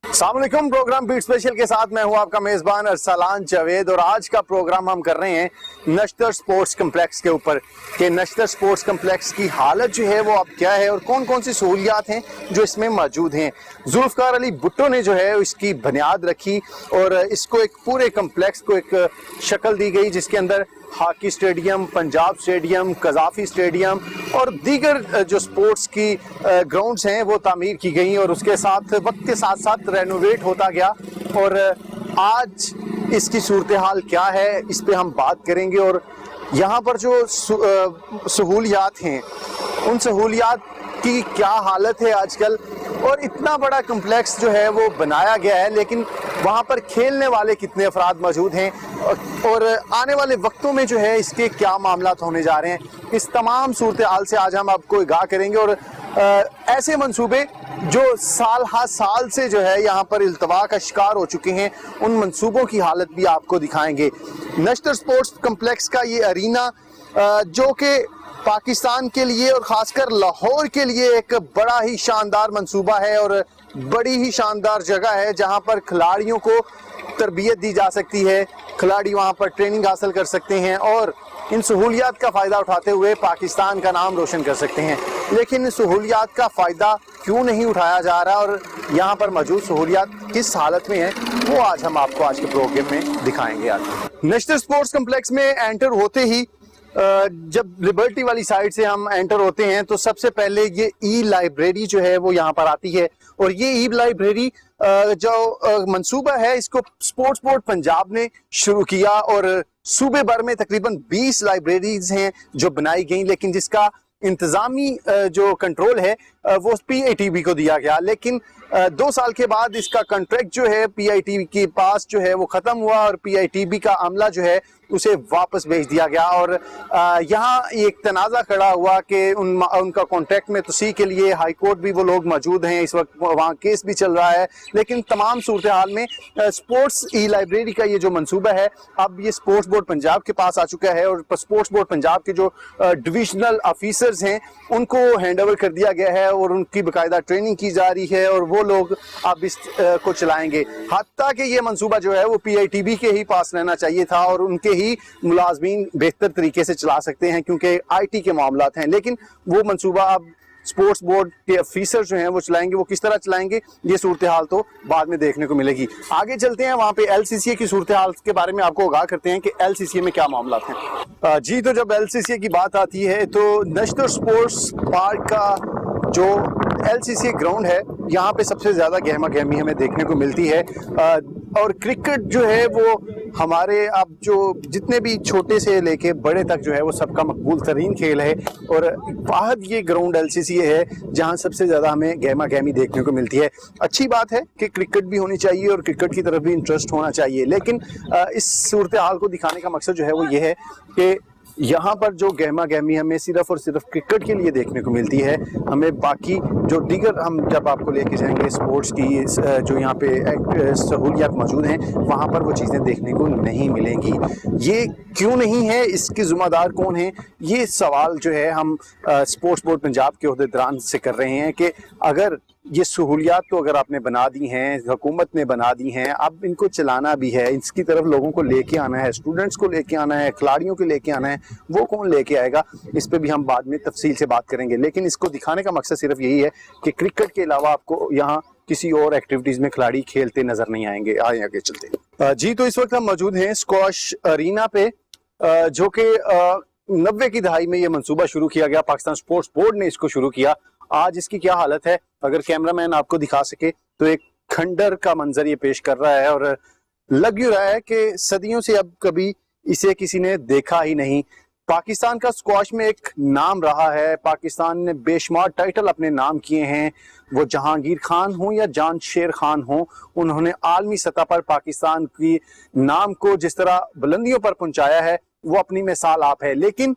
अस्सलाम वालेकुम। Programme beat special के साथ मैं हूं आपका मेज़बान अरसलान जावेद और आज का प्रोग्राम हम कर रहे हैं नश्तर स्पोर्ट्स कम्प्लेक्स के ऊपर कि नश्तर स्पोर्ट्स कम्प्लेक्स की हालत जो है वो अब क्या है और कौन कौन सी सहूलियात हैं जो इसमें मौजूद हैं। जुल्फ़कार अली भुट्टो ने जो है इसकी बुनियाद रखी और इसको एक पूरे कम्प्लेक्स को एक शक्ल दी गई जिसके अंदर hockey stadium, Punjab stadium, Gaddafi stadium और दीगर जो स्पोर्ट्स की ग्राउंड्स हैं वो तामीर की गई और उसके साथ वक्त के साथ साथ रेनोवेट होता गया। और आज इसकी सूरत हाल क्या है इस पे हम बात करेंगे और यहाँ पर जो सहूलियात हैं उन सहूलियात की क्या हालत है आजकल। और इतना बड़ा कम्प्लेक्स जो है वो बनाया गया है लेकिन वहाँ पर खेलने वाले कितने अफराद मौजूद हैं और आने वाले वक्तों में जो है इसके क्या मामलात होने जा रहे हैं, इस तमाम सूरत हाल से आज हम आपको आगाह करेंगे। और ऐसे मंसूबे जो साल हा साल से जो है यहाँ पर इल्तवा का शिकार हो चुके हैं उन मंसूबों की हालत भी आपको दिखाएंगे। नश्तर स्पोर्ट्स कम्प्लेक्स का ये अरीना जो कि पाकिस्तान के लिए और ख़ासकर लाहौर के लिए एक बड़ा ही शानदार मंसूबा है और बड़ी ही शानदार जगह है जहां पर खिलाड़ियों को तरबियत दी जा सकती है, खिलाड़ी वहां पर ट्रेनिंग हासिल कर सकते हैं और इन सहूलियात का फ़ायदा उठाते हुए पाकिस्तान का नाम रोशन कर सकते हैं। लेकिन इन सहूलियात का फ़ायदा क्यों नहीं उठाया जा रहा और यहाँ पर मौजूद सहूलियात किस हालत में है वो आज हम आपको आज के प्रोग्राम में दिखाएंगे। आज नश्तर स्पोर्ट्स कम्प्लेक्स में एंटर होते ही जब लिबर्टी वाली साइड से हम एंटर होते हैं तो सबसे पहले ये ई लाइब्रेरी जो है वो यहाँ पर आती है और ये ई लाइब्रेरी जो मंसूबा है इसको स्पोर्ट्स बोर्ड पंजाब ने शुरू किया और सूबे भर में तकरीबन 20 लाइब्रेरीज हैं जो बनाई गई, लेकिन जिसका इंतज़ामी जो कंट्रोल है वो PITB को दिया गया। लेकिन 2 साल के बाद इसका कॉन्ट्रैक्ट जो है PITB के पास जो है वो ख़त्म हुआ और PITB का अमला जो है उसे वापस भेज दिया गया और यहाँ एक तनाज़ा खड़ा हुआ कि उनका कॉन्ट्रैक्ट में तोसी के लिए हाई कोर्ट भी वो लोग मौजूद हैं, इस वक्त वहाँ केस भी चल रहा है। लेकिन तमाम सूरत हाल में स्पोर्ट्स ई लाइब्रेरी का ये जो मंसूबा है अब ये स्पोर्ट्स बोर्ड पंजाब के पास आ चुका है और स्पोर्ट्स बोर्ड पंजाब के जो डिविजनल ऑफिसर्स हैं उनको हैंड ओवर कर दिया गया है और उनकी बाकायदा ट्रेनिंग की जा रही है और वो लोग अब इस को चलाएंगे। हत्ता कि ये मंसूबा जो है वो PITB के ही पास रहना चाहिए था और उनके ही मुलाजमीन बेहतर तरीके से चला सकते हैं क्योंकि IT के मामलात हैं, लेकिन वो मंसूबा अब स्पोर्ट्स बोर्ड के ऑफिसर जो हैं वो चलाएंगे। वो किस तरह चलाएंगे ये सूरत हाल तो बाद में देखने को मिलेगी। आगे चलते हैं वहाँ पे LCCA की सूरत हाल के बारे में आपको आगाह करते हैं कि LCCA में क्या मामला हैं। जी, तो जब LCCA की बात आती है तो नश्तर स्पोर्ट्स पार्क का जो LCCA ग्राउंड है यहाँ पे सबसे ज़्यादा गहमा गहमी हमें देखने को मिलती है और क्रिकेट जो है वो हमारे अब जो जितने भी छोटे से लेके बड़े तक जो है वो सबका मकबूल तरीन खेल है और वाहद ये ग्राउंड LCCA है जहाँ सबसे ज़्यादा हमें गहमा गहमी देखने को मिलती है। अच्छी बात है कि क्रिकेट भी होनी चाहिए और क्रिकेट की तरफ भी इंटरेस्ट होना चाहिए, लेकिन इस सूरत हाल को दिखाने का मकसद जो है वो ये है कि यहाँ पर जो गहमा गहमी हमें सिर्फ और सिर्फ क्रिकेट के लिए देखने को मिलती है, हमें बाकी जो दीगर हम जब आपको लेके जाएंगे स्पोर्ट्स की जो यहाँ पे सहूलियात मौजूद हैं वहाँ पर वो चीज़ें देखने को नहीं मिलेंगी। ये क्यों नहीं है, इसके ज़िम्मेदार कौन है, ये सवाल जो है हम स्पोर्ट्स बोर्ड पंजाब के अहदेदारान से कर रहे हैं कि अगर ये सहूलियात तो अगर आपने बना दी हैं, हुकूमत ने बना दी हैं, अब इनको चलाना भी है, इसकी तरफ लोगों को लेके आना है, स्टूडेंट्स को लेके आना है, खिलाड़ियों को लेके आना है, वो कौन लेके आएगा इस पे भी हम बाद में तफसील से बात करेंगे। लेकिन इसको दिखाने का मकसद सिर्फ यही है कि क्रिकेट के अलावा आपको यहाँ किसी और एक्टिविटीज़ में खिलाड़ी खेलते नज़र नहीं आएंगे। आगे चलते जी, तो इस वक्त हम मौजूद हैं स्क्वाश अरीना पे जो कि 90 की दहाई में ये मंसूबा शुरू किया गया, पाकिस्तान स्पोर्ट्स बोर्ड ने इसको शुरू किया। आज इसकी क्या हालत है अगर कैमरामैन आपको दिखा सके तो एक खंडर का मंजर ये पेश कर रहा है और लग यूँ रहा है कि सदियों से अब कभी इसे किसी ने देखा ही नहीं। पाकिस्तान का स्क्वाश में एक नाम रहा है, पाकिस्तान ने बेशुमार टाइटल अपने नाम किए हैं, वो जहांगीर खान हो या जानशेर खान हो, उन्होंने आलमी सतह पर पाकिस्तान की नाम को जिस तरह बुलंदियों पर पहुंचाया है वो अपनी मिसाल आप है। लेकिन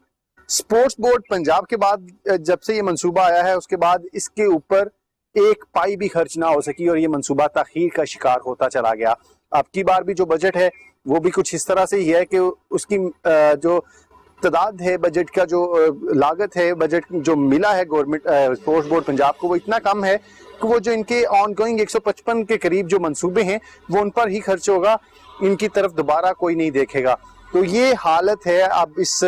स्पोर्ट्स बोर्ड पंजाब के बाद जब से ये मंसूबा आया है उसके बाद इसके ऊपर एक पाई भी खर्च ना हो सकी और ये मंसूबा ताखीर का शिकार होता चला गया। अब की बार भी जो बजट है वो भी कुछ इस तरह से ही है कि उसकी जो تعداد ہے بجٹ کا جو لاگت ہے بجٹ جو ملا ہے گورنمنٹ اسپورٹس بورڈ پنجاب کو وہ اتنا کم ہے کہ وہ جو ان کے آن گوئنگ 155 کے قریب جو منصوبے ہیں وہ ان پر ہی خرچ ہوگا, ان کی طرف دوبارہ کوئی نہیں دیکھے گا. تو یہ حالت ہے اب اس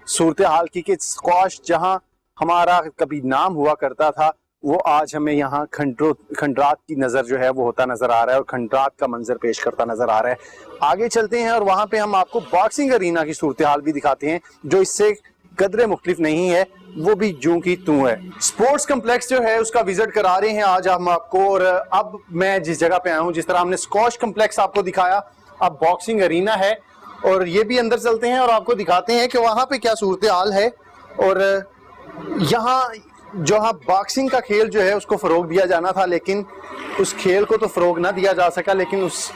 صورتحال کی کہ اسکواش جہاں ہمارا کبھی نام ہوا کرتا تھا وہ آج ہمیں یہاں کھنڈرات کی نظر جو ہے وہ ہوتا نظر آ رہا ہے اور کھنڈرات کا منظر پیش کرتا نظر آ رہا ہے. آگے چلتے ہیں اور وہاں پہ ہم آپ کو باکسنگ ارینا کی صورتحال بھی دکھاتے ہیں جو اس سے قدرے مختلف نہیں ہے, وہ بھی جوں کی توں ہے. سپورٹس کمپلیکس جو ہے اس کا وزٹ کرا رہے ہیں آج ہم آپ کو, اور اب میں جس جگہ پہ آیا ہوں, جس طرح ہم نے اسکواش کمپلیکس آپ کو دکھایا, اب باکسنگ ارینا ہے اور یہ بھی اندر چلتے ہیں اور آپ کو دکھاتے ہیں کہ وہاں پہ کیا صورتحال ہے. اور یہاں جہاں باکسنگ کا کھیل جو ہے اس کو فروغ دیا جانا تھا لیکن اس کھیل کو تو فروغ نہ دیا جا سکا, لیکن اس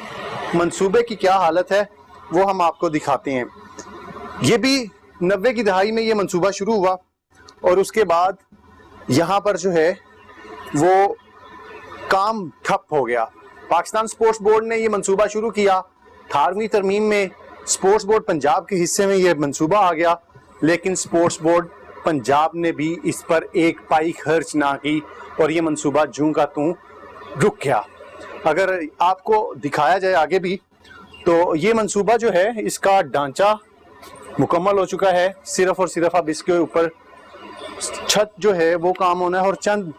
منصوبے کی کیا حالت ہے وہ ہم آپ کو دکھاتے ہیں. یہ بھی 90 کی دہائی میں یہ منصوبہ شروع ہوا اور اس کے بعد یہاں پر جو ہے وہ کام ٹھپ ہو گیا. پاکستان سپورٹس بورڈ نے یہ منصوبہ شروع کیا, 18ویں ترمیم میں سپورٹس بورڈ پنجاب کے حصے میں یہ منصوبہ آ گیا, لیکن سپورٹس بورڈ پنجاب نے بھی اس پر ایک پائی خرچ نہ کی اور یہ منصوبہ جوں کا توں رک گیا. اگر آپ کو دکھایا جائے آگے بھی تو یہ منصوبہ جو ہے اس کا ڈھانچہ مکمل ہو چکا ہے, صرف اور صرف اب اس کے اوپر چھت جو ہے وہ کام ہونا ہے اور چند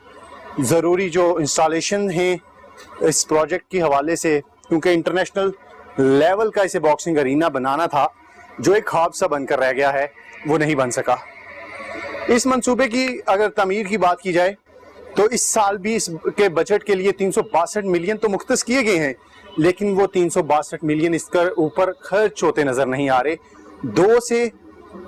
ضروری جو انسٹالیشن ہیں اس پروجیکٹ کے حوالے سے, کیونکہ انٹرنیشنل لیول کا اسے باکسنگ ارینا بنانا تھا جو ایک خواب سا بن کر رہ گیا ہے, وہ نہیں بن سکا. اس منصوبے کی اگر تعمیر کی بات کی جائے تو اس سال بھی اس کے بجٹ کے لیے 362 ملین تو مختص کیے گئے ہیں, لیکن وہ 362 ملین اس کے اوپر خرچ ہوتے نظر نہیں آ رہے. 2 سے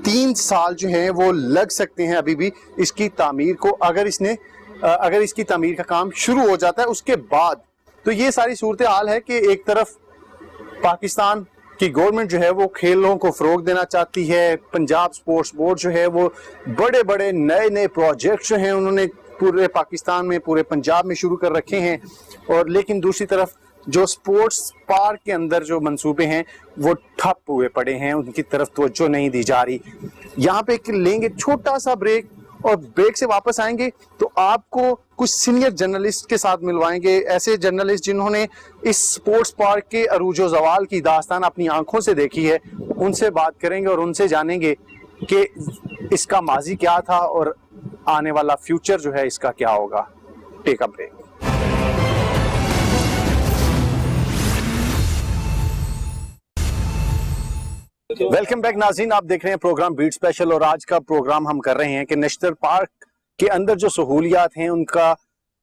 3 سال جو ہیں وہ لگ سکتے ہیں ابھی بھی اس کی تعمیر کو, اگر اس کی تعمیر کا کام شروع ہو جاتا ہے اس کے بعد. تو یہ ساری صورتحال ہے کہ ایک طرف پاکستان کی گورنمنٹ جو ہے وہ کھیلوں کو فروغ دینا چاہتی ہے, پنجاب سپورٹس بورڈ جو ہے وہ بڑے بڑے نئے پروجیکٹ جو ہیں انہوں نے پورے پاکستان میں پورے پنجاب میں شروع کر رکھے ہیں, اور لیکن دوسری طرف جو سپورٹس پارک کے اندر جو منصوبے ہیں وہ ٹھپ ہوئے پڑے ہیں, ان کی طرف توجہ نہیں دی جا رہی. یہاں پہ لیں گے چھوٹا سا بریک اور بریک سے واپس آئیں گے تو آپ کو کچھ سینئر جرنلسٹ کے ساتھ ملوائیں گے, ایسے جرنلسٹ جنہوں نے اس سپورٹس پارک کے عروج و زوال کی داستان اپنی آنکھوں سے دیکھی ہے. ان سے بات کریں گے اور ان سے جانیں گے کہ اس کا ماضی کیا تھا اور آنے والا فیوچر جو ہے اس کا کیا ہوگا. ٹیک اے بریک. ویلکم بیک ناظرین, آپ دیکھ رہے ہیں پروگرام بیٹ اسپیشل اور آج کا پروگرام ہم کر رہے ہیں کہ نیشنل پارک کے اندر جو سہولیات ہیں ان کا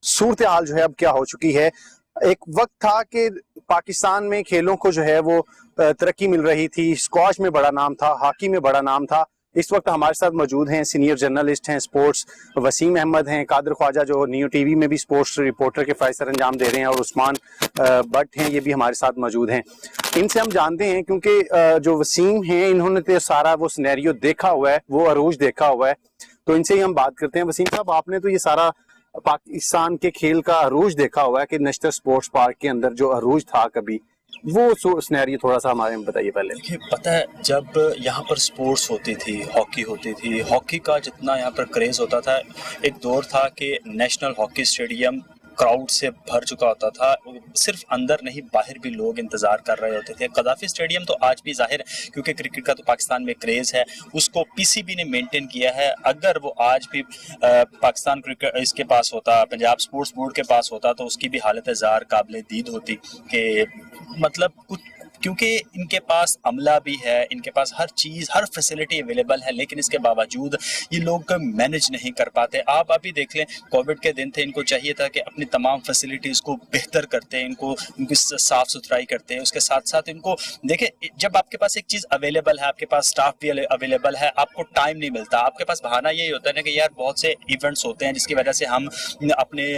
صورتحال جو ہے اب کیا ہو چکی ہے. ایک وقت تھا کہ پاکستان میں کھیلوں کو جو ہے وہ ترقی مل رہی تھی, اسکواش میں بڑا نام تھا, ہاکی میں بڑا نام تھا. اس وقت ہمارے ساتھ موجود ہیں سینئر جرنلسٹ ہیں سپورٹس, وسیم احمد ہیں, قادر خواجہ جو نیو ٹی وی میں بھی سپورٹس رپورٹر کے فرائض سر انجام دے رہے ہیں, اور عثمان بٹ ہیں, یہ بھی ہمارے ساتھ موجود ہیں. ان سے ہم جانتے ہیں کیونکہ جو وسیم ہیں انہوں نے تو سارا وہ سینیریو دیکھا ہوا ہے, وہ عروج دیکھا ہوا ہے, تو ان سے ہی ہم بات کرتے ہیں. وسیم صاحب, آپ نے تو یہ سارا پاکستان کے کھیل کا عروج دیکھا ہوا ہے کہ نیشنل سپورٹس پارک کے اندر جو عروج تھا کبھی, وہ سینیریو تھوڑا سا ہمارے میں بتائیے پہلے. دیکھیے, پتہ ہے جب یہاں پر سپورٹس ہوتی تھی, ہاکی ہوتی تھی, ہاکی کا جتنا یہاں پر کریز ہوتا تھا, ایک دور تھا کہ نیشنل ہاکی اسٹیڈیم کراؤڈ سے بھر چکا ہوتا تھا, صرف اندر نہیں باہر بھی لوگ انتظار کر رہے ہوتے تھے. قذافی اسٹیڈیم تو آج بھی ظاہر کیونکہ کرکٹ کا تو پاکستان میں کریز ہے, اس کو پی سی بی نے مینٹین کیا ہے. اگر وہ آج بھی پاکستان کرکٹ اس کے پاس ہوتا, پنجاب سپورٹس بورڈ کے پاس ہوتا, تو اس کی بھی حالت زار قابل دید ہوتی کہ مطلب کچھ, کیونکہ ان کے پاس عملہ بھی ہے, ان کے پاس ہر چیز, ہر فیسلٹی اویلیبل ہے, لیکن اس کے باوجود یہ لوگ مینج نہیں کر پاتے. آپ ابھی دیکھ لیں, کووڈ کے دن تھے, ان کو چاہیے تھا کہ اپنی تمام فیسلٹیز کو بہتر کرتے, ان کی صاف ستھرائی کرتے ہیں. اس کے ساتھ ساتھ ان کو دیکھیں, جب آپ کے پاس ایک چیز اویلیبل ہے, آپ کے پاس اسٹاف بھی اویلیبل ہے, آپ کو ٹائم نہیں ملتا. آپ کے پاس بہانہ یہی ہوتا ہے نا کہ یار بہت سے ایونٹس ہوتے ہیں جس کی وجہ سے ہم اپنے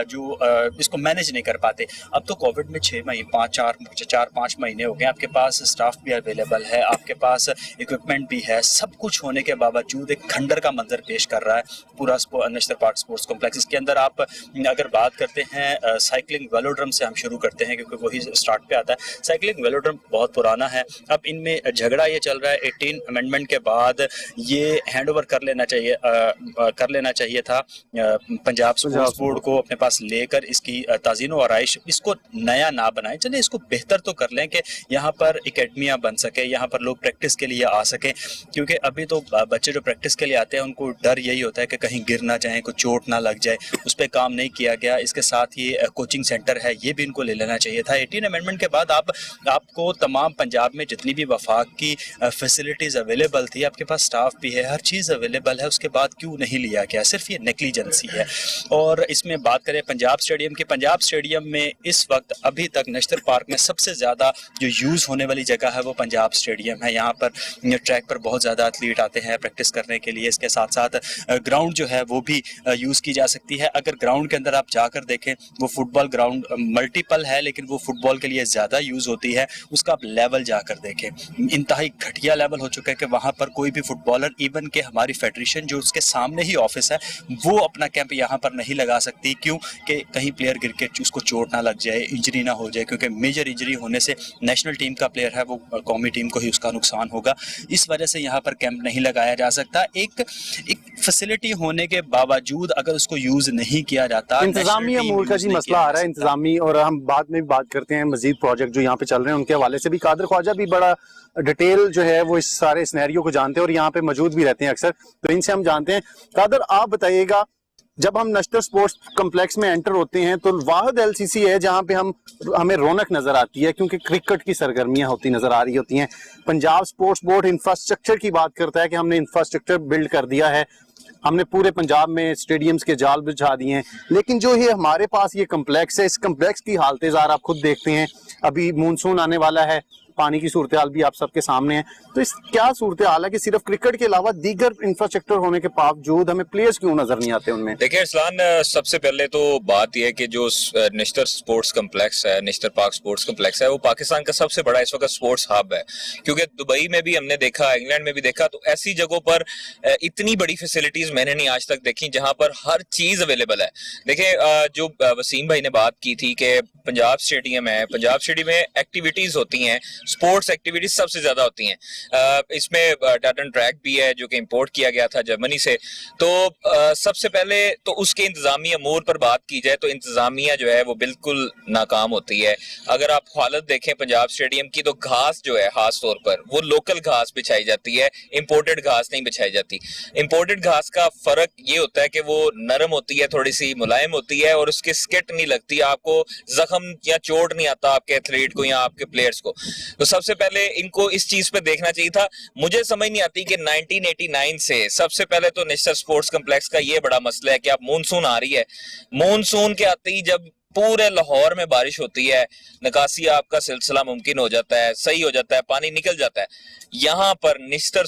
جو اس کو مینج نہیں کر پاتے. اب تو کووڈ میں 4-5 مہینے ہو ہو گئے, آپ کے پاس اسٹاف بھی اویلیبل ہے, آپ کے پاس اکوپمنٹ بھی ہے, سب کچھ ہونے کے باوجود ایک کھنڈر کا منظر پیش کر رہا ہے پورا نشتر پارک اسپورٹس کمپلیکس. اس کے اندر آپ اگر بات کرتے ہیں سائیکلنگ ویلوڈرم سے ہم شروع کرتے ہیں کیونکہ وہی اسٹارٹ پہ آتا ہے. سائیکلنگ ویلوڈرم بہت پرانا ہے. اب ان میں جھگڑا یہ چل رہا ہے 18 امینڈمنٹ کے بعد یہ ہینڈ اوور کر لینا چاہیے تھا پنجاب اسپورٹس بورڈ کو اپنے پاس لے کر اس کی تزئین و آرائش, اس کو نیا نہ بنائیں, چلیں اس کو بہتر تو کر لیں کہ یہاں پر اکیڈمیاں بن سکے, یہاں پر لوگ پریکٹس کے لیے آ سکیں, کیونکہ ابھی تو بچے جو پریکٹس کے لیے آتے ہیں ان کو ڈر یہی ہوتا ہے کہ کہیں گر نہ جائیں, کوئی چوٹ نہ لگ جائے, اس پہ کام نہیں کیا گیا. اس کے ساتھ یہ کوچنگ سینٹر ہے یہ بھی ان کو لے لینا چاہیے تھا. 18 امینڈمنٹ کے بعد آپ کو تمام پنجاب میں جتنی بھی وفاق کی فیسلٹیز اویلیبل تھی, آپ کے پاس سٹاف بھی ہے, ہر چیز اویلیبل ہے, اس کے بعد کیوں نہیں لیا گیا؟ صرف یہ نیگلیجنسی ہے. اور اس میں بات کریں پنجاب اسٹیڈیم کی, پنجاب اسٹیڈیم میں اس وقت ابھی تک نشتر پارک میں سب سے زیادہ جو یوز ہونے والی جگہ ہے وہ پنجاب اسٹیڈیم ہے. یہاں پر ٹریک پر بہت زیادہ ایتھلیٹ آتے ہیں پریکٹس کرنے کے لیے. اس کے ساتھ ساتھ گراؤنڈ جو ہے وہ بھی یوز کی جا سکتی ہے. اگر گراؤنڈ کے اندر آپ جا کر دیکھیں وہ فٹ بال گراؤنڈ ملٹیپل ہے لیکن وہ فٹ بال کے لیے زیادہ یوز ہوتی ہے. اس کا آپ لیول جا کر دیکھیں, انتہائی گھٹیا لیول ہو چکا ہے کہ وہاں پر کوئی بھی فٹ بالر, ایون کہ ہماری فیڈریشن جو اس کے سامنے ہی آفس ہے, وہ اپنا کیمپ یہاں پر نہیں لگا سکتی. کیوں کہ کہیں پلیئر گر کے اس کو چوٹ نہ لگ جائے, انجری نہ ہو جائے, کیونکہ میجر انجری ہونے سے نیشنل ٹیم کا پلیئر ہے وہ قومی ٹیم کو ہی اس کا نقصان ہوگا. اس وجہ سے یہاں پر کیمپ نہیں لگایا جا سکتا. ایک فیسلٹی ہونے کے باوجود اگر اس کو یوز نہیں کیا جاتا, انتظامی امور کا جی مسئلہ آ رہا ہے انتظامی, اور ہم بعد میں بھی بات کرتے ہیں مزید پروجیکٹ جو یہاں پہ چل رہے ہیں ان کے حوالے سے بھی. قادر خواجہ بھی بڑا ڈیٹیل جو ہے وہ اس سارے سینیریو کو جانتے ہیں اور یہاں پہ موجود بھی رہتے ہیں اکثر, تو ان سے ہم جانتے ہیں. قادر آپ بتائیے گا, جب ہم نشتر سپورٹس کمپلیکس میں انٹر ہوتے ہیں تو واحد ایل سی سی ہے جہاں پہ ہمیں رونق نظر آتی ہے کیونکہ کرکٹ کی سرگرمیاں ہوتی نظر آ رہی ہوتی ہیں. پنجاب سپورٹس بورڈ انفراسٹرکچر کی بات کرتا ہے کہ ہم نے انفراسٹرکچر بلڈ کر دیا ہے, ہم نے پورے پنجاب میں اسٹیڈیمز کے جال بچھا دیے ہیں, لیکن جو یہ ہمارے پاس یہ کمپلیکس ہے, اس کمپلیکس کی حالت زار آپ خود دیکھتے ہیں. ابھی مونسون آنے والا ہے, پانی کی صورتحال بھی آپ سب کے سامنے ہے, تو اس کیا صورتحال ہے کہ صرف کرکٹ کے علاوہ دیگر انفراسٹرکچر ہونے کے باوجود ہمیں پلیئرز کیوں نظر نہیں آتے ان میں؟ دیکھیں ارسلان, سب سے پہلے تو بات یہ ہے کہ جو نشتر سپورٹس کمپلیکس ہے, نشتر پارک سپورٹس کمپلیکس ہے, وہ پاکستان کا سب سے بڑا اس وقت سپورٹس ہب ہے. کیونکہ دبئی میں بھی ہم نے دیکھا, انگلینڈ میں بھی دیکھا, تو ایسی جگہوں پر اتنی بڑی فیسلٹیز میں نے نہیں آج تک دیکھی جہاں پر ہر چیز اویلیبل ہے. دیکھیں جو وسیم بھائی نے بات کی تھی کہ پنجاب اسٹیڈیم ہے, پنجاب اسٹیڈیم میں ایکٹیویٹیز ہوتی ہیں, سپورٹس ایکٹیویٹیز سب سے زیادہ ہوتی ہیں. اس میں ٹارٹن ٹریک بھی ہے جو کہ امپورٹ کیا گیا تھا جرمنی سے. تو سب سے پہلے تو اس کے انتظامی امور پر بات کی جائے تو انتظامیہ جو ہے وہ بالکل ناکام ہوتی ہے. اگر آپ حالت دیکھیں پنجاب اسٹیڈیم کی تو گھاس جو ہے خاص طور پر وہ لوکل گھاس بچھائی جاتی ہے, امپورٹڈ گھاس نہیں بچھائی جاتی. امپورٹڈ گھاس کا فرق یہ ہوتا ہے کہ وہ نرم ہوتی ہے, تھوڑی سی ملائم ہوتی ہے, اور اس کی سکٹ نہیں لگتی, آپ کو زخم یا چوٹ نہیں آتا آپ کے ایتھلیٹ کو یا آپ کے پلیئرز کو. تو سب سے پہلے ان کو اس چیز پہ دیکھنا چاہیے تھا. مجھے سمجھ نہیں آتی کہ 1989 سے سب سے پہلے تو نشتر سپورٹس کمپلیکس کا یہ بڑا مسئلہ ہے کہ اب مونسون آ رہی ہے, مونسون کے آتے ہی جب پورے لاہور میں بارش ہوتی ہے, نکاسی آپ کا سلسلہ ممکن ہو جاتا ہے, صحیح ہو جاتا ہے, پانی نکل جاتا ہے. یہاں پر نشتر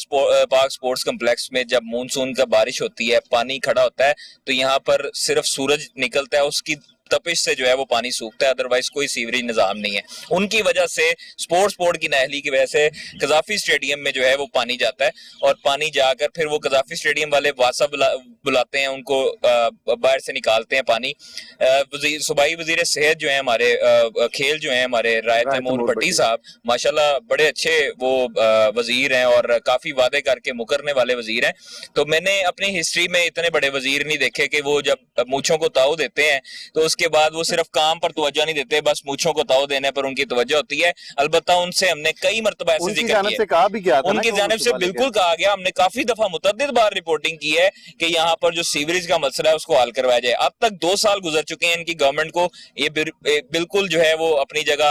پارک سپورٹس کمپلیکس میں جب مونسون کا بارش ہوتی ہے, پانی کھڑا ہوتا ہے, تو یہاں پر صرف سورج نکلتا ہے, اس کی تپش سے جو ہے وہ پانی سوکھتا ہے, ادروائز کوئی سیوریج نظام نہیں ہے. ان کی وجہ سے سپورٹس بورڈ کی نااہلی کی وجہ سے قذافی اسٹیڈیم میں جو ہے وہ پانی جاتا ہے, اور پانی جا کر پھر وہ قذافی اسٹیڈیم والے واسا بلاتے ہیں, ان کو باہر سے نکالتے ہیں پانی. صوبائی وزیر صحت جو ہیں ہمارے, کھیل جو ہیں ہمارے رائے تیمور بھٹی صاحب, ماشاءاللہ بڑے اچھے وہ وزیر ہیں اور کافی وعدے کر کے مکرنے والے وزیر ہیں. تو میں نے اپنی ہسٹری میں اتنے بڑے وزیر نہیں دیکھے کہ وہ جب مونچھوں کو تاؤ دیتے ہیں تو اس کے بعد وہ صرف کام پر توجہ نہیں دیتے, بس مونچھوں کو تاؤ دینے پر ان کی توجہ ہوتی ہے. البتہ ان سے ہم نے کئی مرتبہ ایسے ذکر کیا, ان کی جانب سے بالکل کہا گیا, ہم نے کافی دفعہ متعدد بار رپورٹنگ کی ہے کہ یہاں پر جو سیوریج کا مسئلہ ہے اس کو حل کروایا جائے. اب تک 2 سال گزر چکے ہیں ان کی گورنمنٹ کو, یہ بالکل جو ہے وہ اپنی جگہ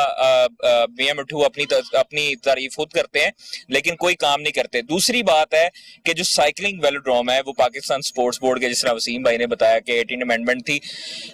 میاں مٹھو اپنی تعریف خود کرتے ہیں لیکن کوئی کام نہیں کرتے. دوسری بات ہے کہ جو سائیکلنگ ویلوڈروم ہے وہ پاکستان سپورٹس بورڈ کے, جس طرح وسیم بھائی نے بتایا کہ 18 امینڈمنٹ تھی,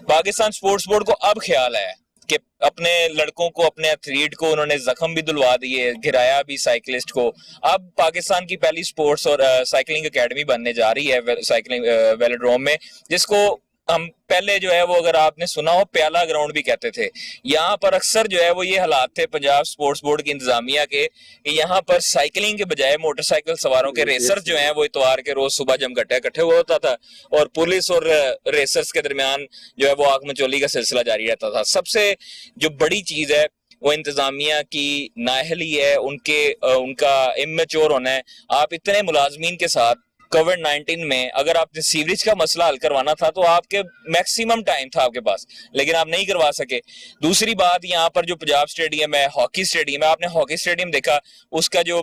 پاکستان سپورٹس بورڈ کو اب خیال ہے کہ اپنے لڑکوں کو, اپنے ایتھلیٹ کو انہوں نے زخم بھی دلوا دیے, گرایا بھی سائیکلسٹ کو. اب پاکستان کی پہلی سپورٹس اور سائیکلنگ اکیڈمی بننے جا رہی ہے سائیکلنگ ویلوڈروم میں, جس کو हम पहले जो है वो अगर आपने सुना हो प्याला ग्राउंड भी कहते थे। यहाँ पर अक्सर जो है वो ये हालात थे पंजाब स्पोर्ट्स बोर्ड की इंतजामिया के कि यहाँ पर साइकिलिंग के बजाय मोटरसाइकिल सवारों के रेसर्स जो हैं वो इतवार के रोज सुबह जम इकट्ठे हुआ होता था और पुलिस और रेसर्स के दरमियान जो है वो आग मचोली का सिलसिला जारी रहता था। सबसे जो बड़ी चीज है वो इंतजामिया की नाअहली है, उनका इमेच्योर होना है। आप इतने मुलाजमीन के साथ कोविड-19 में अगर आपने सीवरेज का मसला हल करवाना था तो आपके मैक्सिमम टाइम था आपके पास, लेकिन आप नहीं करवा सके। दूसरी बात, यहाँ पर जो पंजाब स्टेडियम है, हॉकी स्टेडियम है, आपने हॉकी स्टेडियम देखा, उसका जो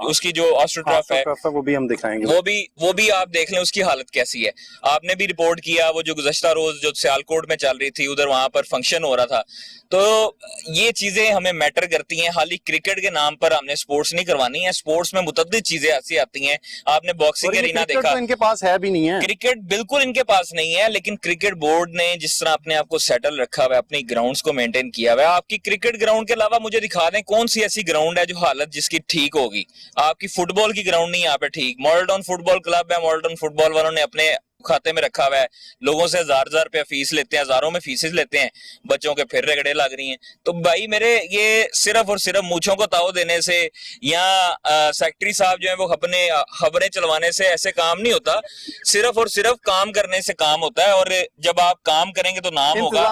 उसकी जो ऑस्ट्रोटर्फ है वो भी हम दिखाएंगे, वो भी आप देख लें उसकी हालत कैसी है। आपने भी रिपोर्ट किया वो जो गुज़श्ता रोज जो सियालकोट में चल रही थी, उधर वहां पर फंक्शन हो रहा था। तो ये चीजें हमें मैटर करती हैं। खाली क्रिकेट के नाम पर हमने स्पोर्ट्स नहीं करवानी है। स्पोर्ट्स में मुतअद्दिद चीजें ऐसी आती हैं। आपने बॉक्सिंग एरिना देखा, तो इनके पास है भी नहीं है, क्रिकेट बिल्कुल इनके पास नहीं है, लेकिन क्रिकेट बोर्ड ने जिस तरह अपने आप को सेटल रखा हुआ है, अपनी ग्राउंड्स को मेंटेन किया हुआ है। आपकी क्रिकेट ग्राउंड के अलावा मुझे दिखा दें कौन सी ऐसी ग्राउंड है जो हालत जिसकी ठीक होगी। आपकी फुटबॉल की ग्राउंड नहीं यहाँ पे ठीक। मॉडल टाउन फुटबॉल क्लब है, मॉडल टाउन फुटबॉल वालों ने अपने खाते में रखा हुआ है, लोगों से हजार रुपया फीस लेते हैं, हजारों में फीसेस लेते हैं, बच्चों के फिर रगड़े लग रही हैं। तो भाई मेरे ये सिर्फ और सिर्फ मूंछों को ताव देने से या सेक्रेटरी साहब जो है वो अपने खबरें चलवाने से ऐसे काम नहीं होता। सिर्फ और सिर्फ काम करने से काम होता है, और जब आप काम करेंगे तो नाम होगा।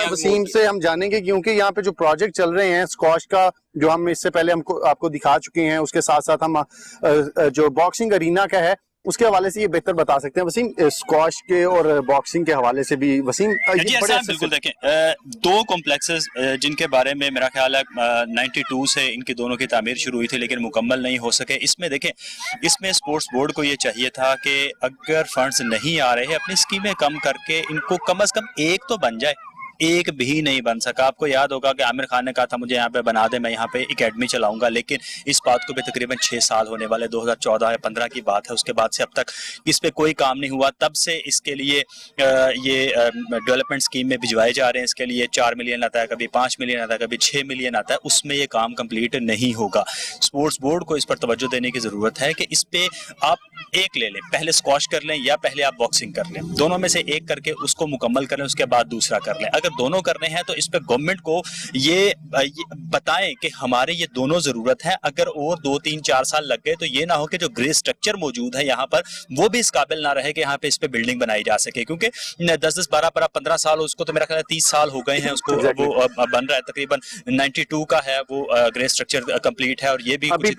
वसीम से हम जानेंगे, क्योंकि यहाँ पे जो प्रोजेक्ट चल रहे हैं स्क्वाश का, जो हम इससे पहले आपको दिखा चुके हैं, उसके साथ साथ हम जो बॉक्सिंग अरीना का है उसके हवाले से ये बेहतर बता सकते हैं वसीम, स्क्वाश के और बॉक्सिंग के हवाले से भी। वसीम बिल्कुल देखें, दो कॉम्प्लेक्सेस जिनके बारे में मेरा ख्याल है 92 से इनकी दोनों की तामीर शुरू हुई थी लेकिन मुकम्मल नहीं हो सके। इसमें देखें, इसमें स्पोर्ट्स बोर्ड को ये चाहिए था कि अगर फंड्स नहीं आ रहे हैं अपनी स्कीमें कम करके इनको कम से कम एक तो बन जाए। एक भी नहीं बन सका। आपको याद होगा कि आमिर खान ने कहा था मुझे यहाँ पे बना दे, मैं यहाँ पे एकेडमी चलाऊंगा, लेकिन इस बात को भी तकरीबन 6 साल होने वाले, 2014 या 15 की बात है। उसके बाद से अब तक इस पे कोई काम नहीं हुआ। तब से इसके लिए ये डेवलपमेंट स्कीम में भिजवाए जा रहे हैं। इसके लिए 4 मिलियन आता है, कभी 5 मिलियन आता है, कभी 6 मिलियन आता है, उसमें ये काम कंप्लीट नहीं होगा। स्पोर्ट्स बोर्ड को इस पर तवज्जो देने की जरूरत है कि इस पे आप एक ले लें, पहले स्क्वाश कर लें या पहले आप बॉक्सिंग कर लें, दोनों में से एक करके उसको मुकम्मल कर लें, उसके बाद दूसरा कर लें। अगर दोनों करने हैं तो इस पे गवर्नमेंट को ये बताएं कि हमारे ये दोनों जरूरत है। अगर और 2, 3, 4 साल लग गए तो ये ना हो कि जो ग्रे स्ट्रक्चर मौजूद है यहाँ पर वो भी इस काबिल ना रहे कि यहाँ पे इस पे बिल्डिंग बनाई जा सके, क्योंकि 10, 12, 15 साल उसको तो मेरा ख्याल 30 साल हो गए हैं उसको। वो बन रहा है, तकरीबन 92 का है वो ग्रे स्ट्रक्चर कंप्लीट है, और ये भी अभी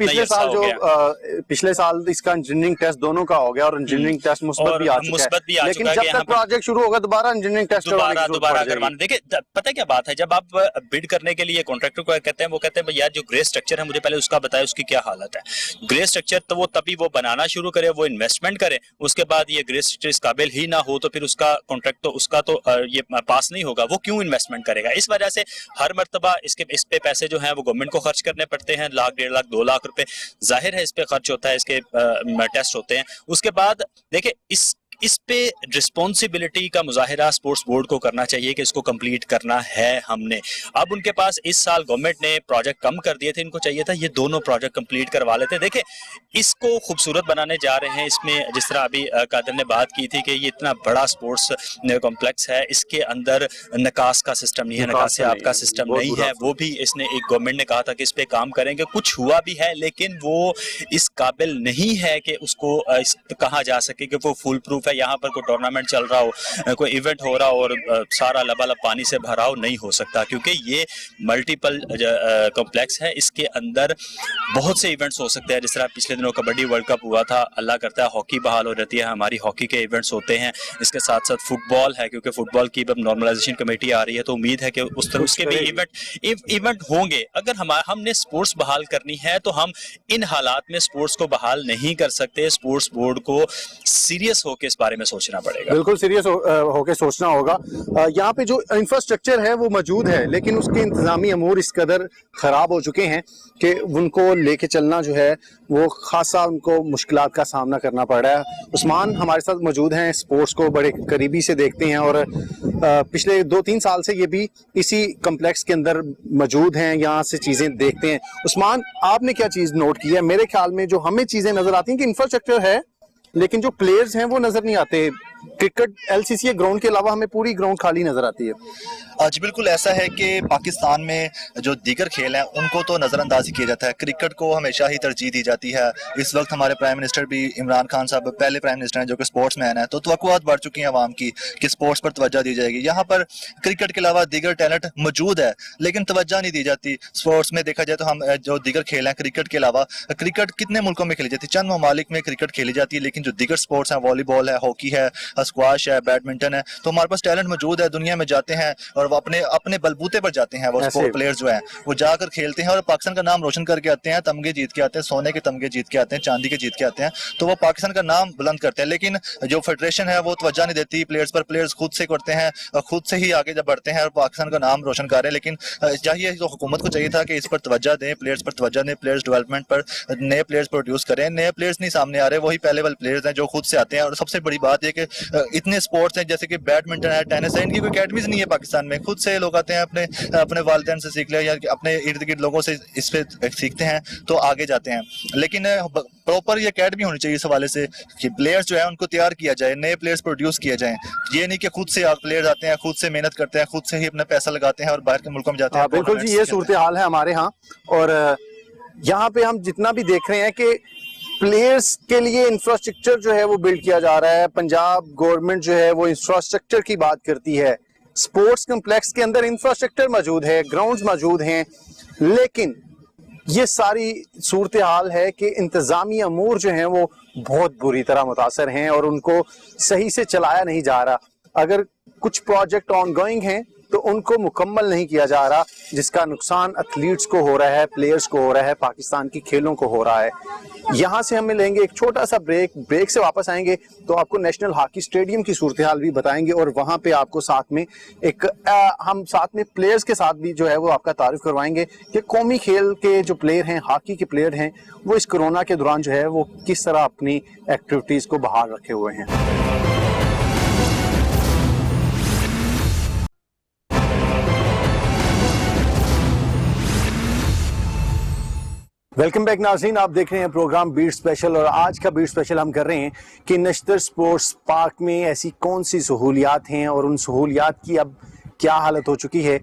पिछले साल इसका इंजीनियरिंग टेस्ट दोनों का हो गया और इंजीनियरिंग टेस्ट मुस्बत भी आ चुका है, लेकिन जब तक प्रोजेक्ट शुरू होगा दोबारा इंजीनियरिंग टेस्ट दोबारा करवाना। देखिए पता क्या बात है, जब आप बिड करने के लिए कॉन्ट्रैक्टर को कहते हैं, वो कहते हैं यार जो ग्रे स्ट्रक्चर है मुझे पहले उसका बताए उसकी क्या हालत है। ग्रे स्ट्रक्चर तो वो तभी वो बनाना शुरू करे, वो इन्वेस्टमेंट करे, उसके बाद ये ग्रे स्ट्रक्चर इस काबिल ही ना हो तो फिर उसका कॉन्ट्रैक्ट तो उसका तो ये पास नहीं होगा, वो क्यों इन्वेस्टमेंट करेगा। इस वजह से हर मर्तबा इस पे पैसे जो है वो गवर्नमेंट को खर्च करने पड़ते हैं, लाख, 1.5 लाख, 2 लाख रुपए जाहिर है इस पे खर्च होता है, इसके टेस्ट होते हैं। उसके बाद देखिए इस पे रिस्पॉन्सिबिलिटी का मुजाहिरा स्पोर्ट्स बोर्ड को करना चाहिए कि इसको कंप्लीट करना है हमने। अब उनके पास इस साल गवर्नमेंट ने प्रोजेक्ट कम कर दिए थे, इनको चाहिए था ये दोनों प्रोजेक्ट कंप्लीट करवा लेते। देखिए इसको खूबसूरत बनाने जा रहे हैं। इसमें जिस तरह अभी कादर ने बात की थी कि ये इतना बड़ा स्पोर्ट्स कॉम्प्लेक्स है, इसके अंदर निकास का सिस्टम नहीं है, निकास आपका सिस्टम नहीं है, वो भी इसने एक गवर्नमेंट ने कहा था कि इस पे काम करेंगे, कुछ हुआ भी है लेकिन वो इस काबिल नहीं है कि उसको कहा जा सके कि वो फुल प्रूफ है। यहाँ पर कोई टूर्नामेंट चल रहा हो, कोई इवेंट हो रहा हो और सारा लबालब पानी से भरा हो, नहीं हो सकता, क्योंकि ये मल्टीपल कॉम्प्लेक्स है। इसके अंदर बहुत से इवेंट्स हो सकते हैं। जिस तरह पिछले दिनों कबड्डी वर्ल्ड कप हुआ था, अल्लाह करता है हॉकी बहाल हो रहती है, हमारी हॉकी के इवेंट्स होते हैं। इसके साथ साथ फुटबॉल है, क्योंकि फुटबॉल की अब नॉर्मलाइजेशन कमेटी आ रही है तो उम्मीद है कि उस तरह उसके भी इवेंट होंगे। अगर हमने स्पोर्ट्स बहाल करनी है तो हम इन हालात में स्पोर्ट्स को बहाल नहीं कर सकते। स्पोर्ट्स बोर्ड को सीरियस होकर इस बारे में सोचना पड़ेगा, बिल्कुल सीरियस होकर सोचना होगा। यहाँ पे जो इंफ्रास्ट्रक्चर है वो मौजूद है, लेकिन उसके इंतजामी अमूर इस कदर खराब हो चुके हैं कि उनको लेके चलना जो है वो खासा उनको मुश्किलात का सामना करना पड़ रहा है। उस्मान हमारे साथ मौजूद हैं, स्पोर्ट्स को बड़े करीबी से देखते हैं और पिछले 2-3 साल से ये भी इसी कम्प्लेक्स के अंदर मौजूद हैं, यहाँ से चीज़ें देखते हैं। उस्मान, आपने क्या चीज़ नोट की है? मेरे ख्याल में जो हमें चीज़ें नज़र आती हैं कि इंफ्रास्ट्रक्चर है लेकिन जो प्लेयर्स हैं वो नजर नहीं आते। क्रिकेट एलसीसी ग्राउंड के अलावा हमें पूरी ग्राउंड खाली नजर आती है। जी बिल्कुल ऐसा है कि पाकिस्तान में जो दीगर खेल हैं उनको तो नज़रअंदाज ही किया जाता है, क्रिकेट को हमेशा ही तरजीह दी जाती है। इस वक्त हमारे प्राइम मिनिस्टर भी इमरान खान साहब पहले प्राइम मिनिस्टर हैं जो कि स्पोर्ट्स मैन है, तो तवक्कुआत बढ़ चुकी हैं अवाम की कि स्पोर्ट्स पर तवज्जो दी जाएगी। यहाँ पर क्रिकेट के अलावा दीगर टैलेंट मौजूद है लेकिन तवज्जो नहीं दी जाती। स्पोर्ट्स में देखा जाए तो हम जो दीगर खेल हैं क्रिकेट के अलावा, क्रिकेट कितने मुल्कों में खेली जाती है, चंद ममालिक में क्रिकेट खेली जाती है, लेकिन जो दीगर स्पोर्ट्स हैं, वॉलीबॉल है, हॉकी है, स्क्वाश है, बैडमिंटन है, तो हमारे पास टैलेंट मौजूद है। दुनिया में जाते हैं और वो अपने बलबूते पर जाते हैं, वो स्पोर्ट प्लेयर्स जो हैं वो जाकर खेलते हैं और पाकिस्तान का नाम रोशन करके आते हैं, तमगे जीत के आते हैं, सोने के तमगे जीत के आते हैं, चांदी के जीत के आते हैं, तो वो पाकिस्तान का नाम बुलंद करते हैं। लेकिन जो फेडरेशन है वो तवज्जो नहीं देती प्लेयर्स पर, प्लेयर्स खुद से करते हैं, खुद से ही आगे जब बढ़ते हैं और पाकिस्तान का नाम रोशन कर रहे हैं। लेकिन चाहिए तो हुकूमत को चाहिए था कि इस पर तवज्जो दें, प्लेयर्स पर तवज्जो दें, प्लेयर्स डेवलपमेंट पर नए प्लेयर्स प्रोड्यूस करें। नए प्लेयर्स नहीं सामने आ रहे, वही पहले वाले प्लेयर्स हैं जो खुद से आते हैं। और सबसे बड़ी बात है कि इतने स्पोर्ट्स हैं जैसे कि बैडमिंटन है, टेनिस है, इनकी कोई अकेडमीज नहीं है पाकिस्तान में, खुद से लोग आते हैं, अपने वालिदैन से सीख ले या अपने इर्द गिर्द लोगों से इस पे सीखते हैं तो आगे जाते हैं। लेकिन प्रॉपर ये अकेडमी होनी चाहिए इस हवाले से कि प्लेयर्स जो है उनको तैयार किया जाए, नए प्लेयर्स प्रोड्यूस किए जाएं। ये नहीं कि खुद से प्लेयर्स आते हैं, खुद से मेहनत करते हैं, खुद से ही अपना पैसा लगाते हैं और बाहर के मुल्कों में जाते हैं। बिल्कुल जी, ये सूरत हाल है हमारे यहाँ। और यहाँ पे हम जितना भी देख रहे हैं कि प्लेयर्स के लिए इंफ्रास्ट्रक्चर जो है वो बिल्ड किया जा रहा है। पंजाब गवर्नमेंट जो है वो इंफ्रास्ट्रक्चर की बात करती है, स्पोर्ट्स कम्प्लेक्स के अंदर इंफ्रास्ट्रक्चर मौजूद है, ग्राउंड्स मौजूद हैं, लेकिन ये सारी सूरत हाल है कि इंतजामी अमूर जो हैं वो बहुत बुरी तरह मुतासर हैं और उनको सही से चलाया नहीं जा रहा। अगर कुछ प्रोजेक्ट ऑन गोइंग हैं तो उनको मुकम्मल नहीं किया जा रहा, जिसका नुकसान एथलीट्स को हो रहा है, प्लेयर्स को हो रहा है, पाकिस्तान की खेलों को हो रहा है। यहाँ से हमें लेंगे एक छोटा सा ब्रेक से वापस आएंगे तो आपको नेशनल हॉकी स्टेडियम की सूरत हाल भी बताएंगे और वहाँ पे आपको साथ में हम साथ में प्लेयर्स के साथ भी जो है वो आपका तारीफ करवाएंगे कि कौमी खेल के जो प्लेयर हैं, हॉकी के प्लेयर हैं, वो इस कोरोना के दौरान जो है वो किस तरह अपनी एक्टिविटीज़ को बहाल रखे हुए हैं। वेलकम बैक नाज़रीन, आप देख रहे हैं प्रोग्राम बीट स्पेशल और आज का बीट स्पेशल हम कर रहे हैं कि नश्तर स्पोर्ट्स पार्क में ऐसी कौन सी सहूलियात हैं और उन सहूलियात की अब क्या हालत हो चुकी है।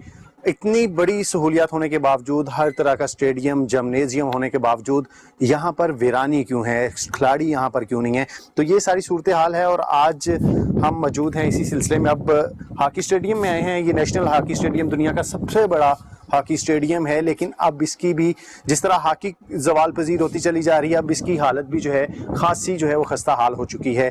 इतनी बड़ी सहूलियात होने के बावजूद, हर तरह का स्टेडियम, जिम्नेजियम होने के बावजूद यहाँ पर वीरानी क्यों है, खिलाड़ी यहाँ पर क्यों नहीं है, तो ये सारी सूरत हाल है। और आज हम मौजूद हैं इसी सिलसिले में। अब हॉकी स्टेडियम में आए हैं। ये नेशनल हॉकी स्टेडियम दुनिया का सबसे बड़ा हॉकी स्टेडियम है, लेकिन अब इसकी भी जिस तरह हॉकी जवाल पजीर होती चली जा रही है, अब इसकी हालत भी जो है खासी जो है वो खस्ता हाल हो चुकी है।